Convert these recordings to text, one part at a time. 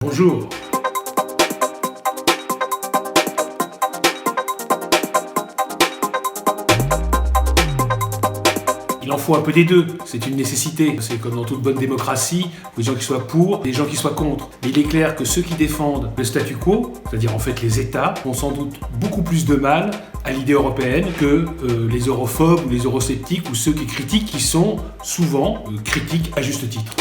Bonjour. Il en faut un peu des deux, c'est une nécessité. C'est comme dans toute bonne démocratie, des gens qui soient pour, des gens qui soient contre. Mais il est clair que ceux qui défendent le statu quo, c'est-à-dire en fait les États, ont sans doute beaucoup plus de mal à l'idée européenne que les europhobes ou les eurosceptiques ou ceux qui critiquent, qui sont souvent critiques à juste titre.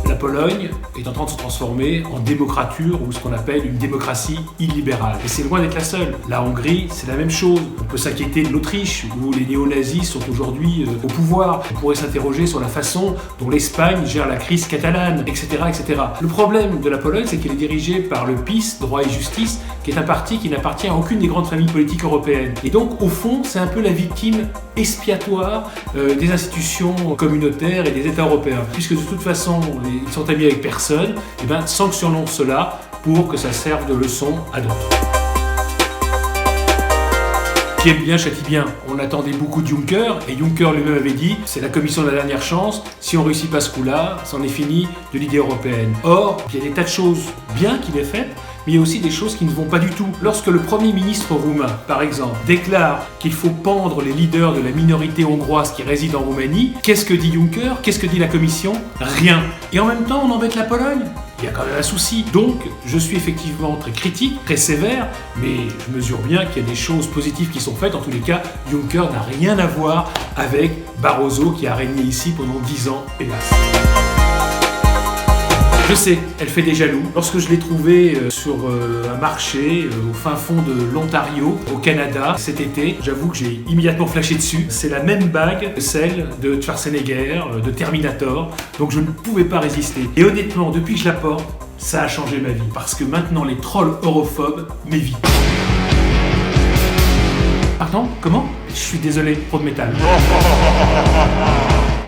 La Pologne est en train de se transformer en démocrature ou ce qu'on appelle une démocratie illibérale. Et c'est loin d'être la seule. La Hongrie, c'est la même chose. On peut s'inquiéter de l'Autriche, où les néo-nazis sont aujourd'hui au pouvoir. On pourrait s'interroger sur la façon dont l'Espagne gère la crise catalane, etc., etc. Le problème de la Pologne, c'est qu'elle est dirigée par le PiS, Droit et Justice, qui est un parti qui n'appartient à aucune des grandes familles politiques européennes. Et donc, au fond, c'est un peu la victime expiatoire des institutions communautaires et des États européens. Puisque de toute façon, ils sont amis avec personne, et bien sanctionnons cela pour que ça serve de leçon à d'autres. Qui aime bien châtie bien. On attendait beaucoup de Juncker, et Juncker lui-même avait dit c'est la commission de la dernière chance, si on réussit pas ce coup-là, c'en est fini de l'idée européenne. Or, il y a des tas de choses bien qu'il ait faites, mais il y a aussi des choses qui ne vont pas du tout. Lorsque le Premier ministre roumain, par exemple, déclare qu'il faut pendre les leaders de la minorité hongroise qui réside en Roumanie, qu'est-ce que dit Juncker? Qu'est-ce que dit la Commission? Rien. Et en même temps, on embête la Pologne. Il y a quand même un souci. Donc, je suis effectivement très critique, très sévère, mais je mesure bien qu'il y a des choses positives qui sont faites. En tous les cas, Juncker n'a rien à voir avec Barroso qui a régné ici pendant 10 ans, hélas. Je sais, elle fait des jaloux. Lorsque je l'ai trouvée sur un marché au fin fond de l'Ontario, au Canada, cet été, j'avoue que j'ai immédiatement flashé dessus. C'est la même bague que celle de Schwarzenegger, de Terminator, donc je ne pouvais pas résister. Et honnêtement, depuis que je la porte, ça a changé ma vie, parce que maintenant les trolls europhobes m'évitent. Pardon? Comment? Je suis désolé, trop de métal.